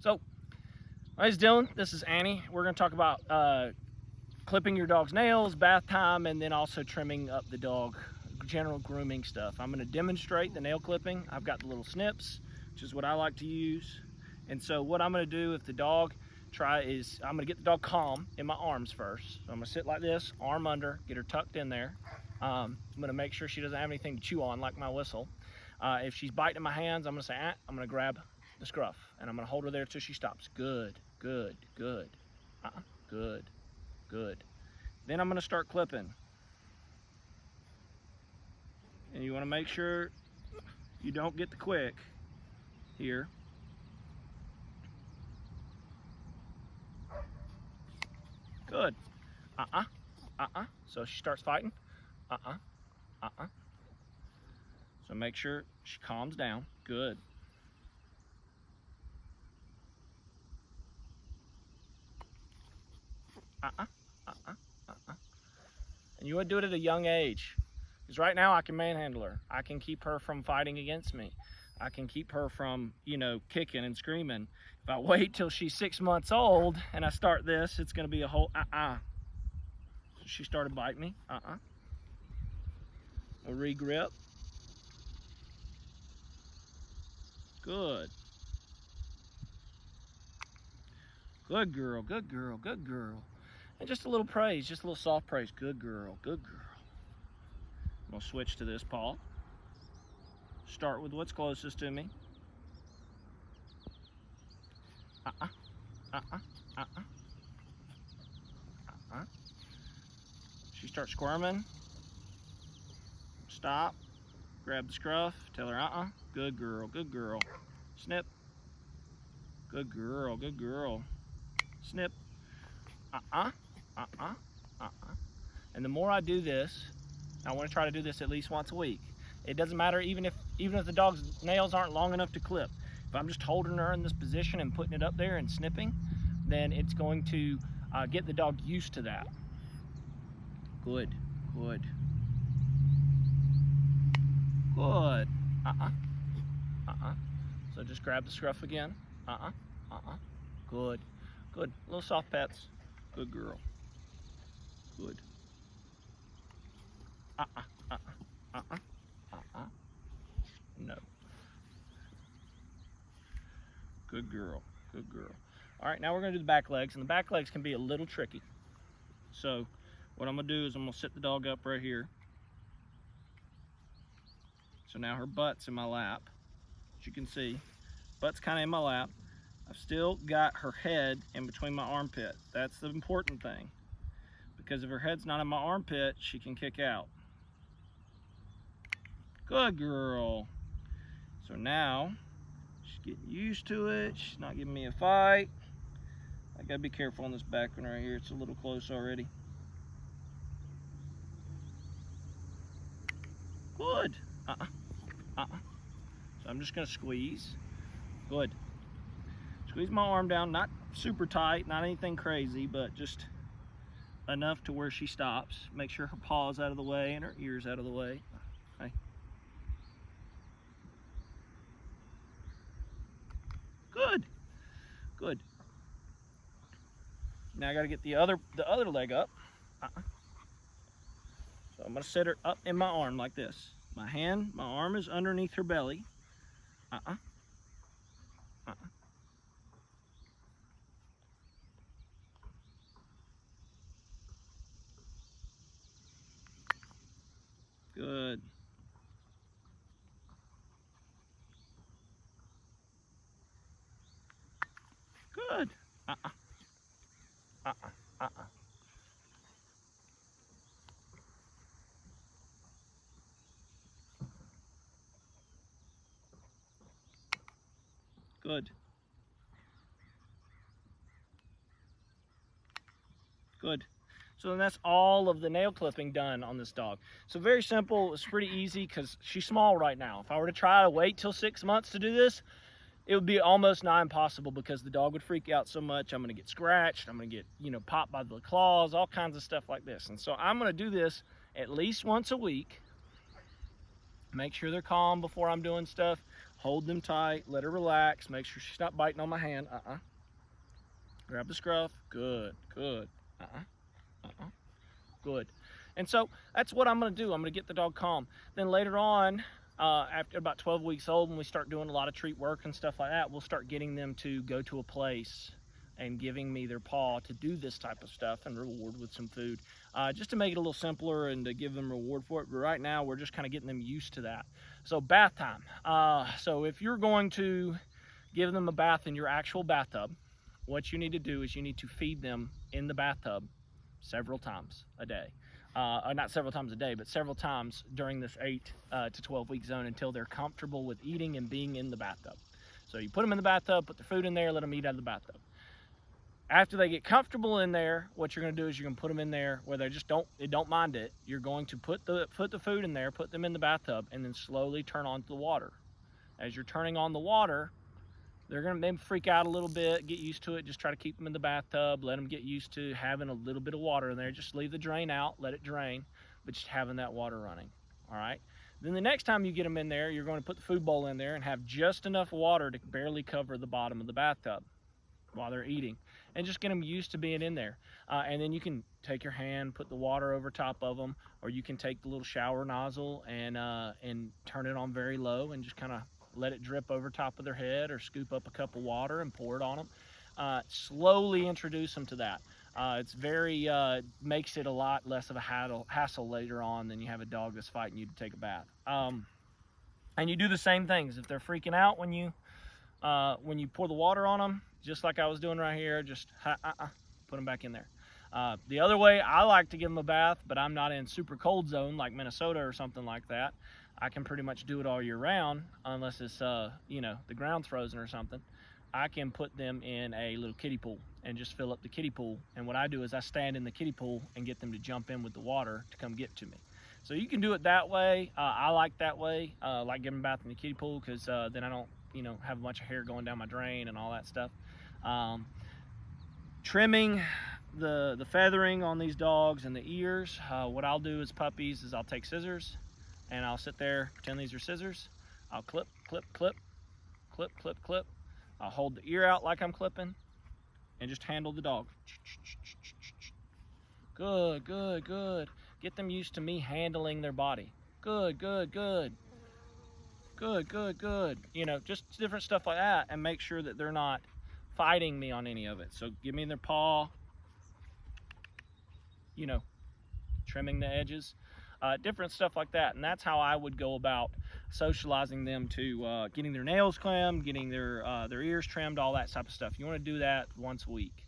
So, my name's Dylan. This is Annie. We're going to talk about clipping your dog's nails, bath time, and then also trimming up the dog, general grooming stuff. I'm going to demonstrate the nail clipping. I've got the little snips, which is what I like to use. And so what I'm going to do if the dog I'm going to get the dog calm in my arms first. So I'm going to sit like this, arm under, get her tucked in there. I'm going to make sure she doesn't have anything to chew on, like my whistle. If she's biting my hands, I'm going to say, I'm going to grab the scruff, and I'm going to hold her there till she stops. Good, good, good. Good, good. Then I'm going to start clipping. And you want to make sure you don't get the quick here. Good. So she starts fighting. So make sure she calms down. Good. And you would do it at a young age. Because right now I can manhandle her. I can keep her from fighting against me. I can keep her from, kicking and screaming. If I wait till she's 6 months old and I start this, it's going to be a whole So she started biting me. We'll re-grip. Good. Good girl, good girl, good girl. And just a little praise, just a little soft praise. Good girl, good girl. I'm gonna switch to this paw. Start with what's closest to me. She starts squirming. Stop. Grab the scruff. Tell her, Good girl, good girl. Snip. Good girl, good girl. Snip. And the more I do this, I want to try to do this at least once a week. It doesn't matter even if the dog's nails aren't long enough to clip. If I'm just holding her in this position and putting it up there and snipping, then it's going to get the dog used to that. Good, good. Good. So just grab the scruff again. Good. Good. Little soft pets. Good girl. Good. No. Good girl. Good girl. All right, now we're going to do the back legs, and the back legs can be a little tricky. So what I'm going to do is I'm going to sit the dog up right here. So now her butt's in my lap, as you can see. Butt's kind of in my lap. I've still got her head in between my armpit. That's the important thing. Because if her head's not in my armpit, she can kick out. Good girl. So now, she's getting used to it. She's not giving me a fight. I gotta be careful on this back one right here. It's a little close already. Good. So I'm just gonna squeeze. Good. Squeeze my arm down, not super tight, not anything crazy, but just enough to where she stops. Make sure her paw's out of the way and her ear's out of the way. Okay. Good. Good. Now I gotta get the other leg up. So I'm gonna set her up in my arm like this. My arm is underneath her belly. Good. Good. Good. Good. So then that's all of the nail clipping done on this dog. So very simple. It's pretty easy because she's small right now. If I were to try to wait till 6 months to do this, it would be almost nigh impossible because the dog would freak out so much. I'm going to get scratched. I'm going to get, popped by the claws, all kinds of stuff like this. And so I'm going to do this at least once a week. Make sure they're calm before I'm doing stuff. hold them tight, let her relax, make sure she's not biting on my hand. Grab the scruff. Good, good. Good. And so that's what I'm going to do. I'm going to get the dog calm. Then later on, after about 12 weeks old, when we start doing a lot of treat work and stuff like that, we'll start getting them to go to a place and giving me their paw to do this type of stuff and reward with some food, just to make it a little simpler and to give them reward for it. But right now, we're just kind of getting them used to that. So bath time. So if you're going to give them a bath in your actual bathtub, what you need to do is you need to feed them in the bathtub several times a day. Not several times a day, but several times during this 8 to 12 week zone until they're comfortable with eating and being in the bathtub. So you put them in the bathtub, put the food in there, let them eat out of the bathtub. After they get comfortable in there, what you're going to do is you're going to put them in there where they don't mind it. You're going to put the food in there, put them in the bathtub, and then slowly turn on the water. As you're turning on the water, they're going to maybe freak out a little bit, get used to it. Just try to keep them in the bathtub, let them get used to having a little bit of water in there. Just leave the drain out, let it drain, but just having that water running, all right? Then the next time you get them in there, you're going to put the food bowl in there and have just enough water to barely cover the bottom of the bathtub while they're eating, and just get them used to being in there. And then you can take your hand, put the water over top of them, or you can take the little shower nozzle and turn it on very low and just kind of let it drip over top of their head, or scoop up a cup of water and pour it on them. Slowly introduce them to that. It's very, makes it a lot less of a hassle later on than you have a dog that's fighting you to take a bath. And you do the same things. If they're freaking out when you pour the water on them, just like I was doing right here, just put them back in there. The other way, I like to give them a bath, but I'm not in super cold zone like Minnesota or something like that. I can pretty much do it all year round, unless it's, the ground's frozen or something. I can put them in a little kiddie pool and just fill up the kiddie pool. And what I do is I stand in the kiddie pool and get them to jump in with the water to come get to me. So you can do it that way. I like that way. Like giving a bath in the kiddie pool, because then I don't, have a bunch of hair going down my drain and all that stuff. Trimming the feathering on these dogs and the ears. What I'll do as puppies is I'll take scissors and I'll sit there, pretend these are scissors. I'll clip, clip, clip, clip, clip, clip. I'll hold the ear out like I'm clipping and just handle the dog. Good, good, good. Get them used to me handling their body. Good, good, good. Good, good, good. Just different stuff like that, and make sure that they're not fighting me on any of it. So give me their paw, trimming the edges, different stuff like that. And that's how I would go about socializing them to getting their nails clipped, getting their ears trimmed, all that type of stuff. You want to do that once a week.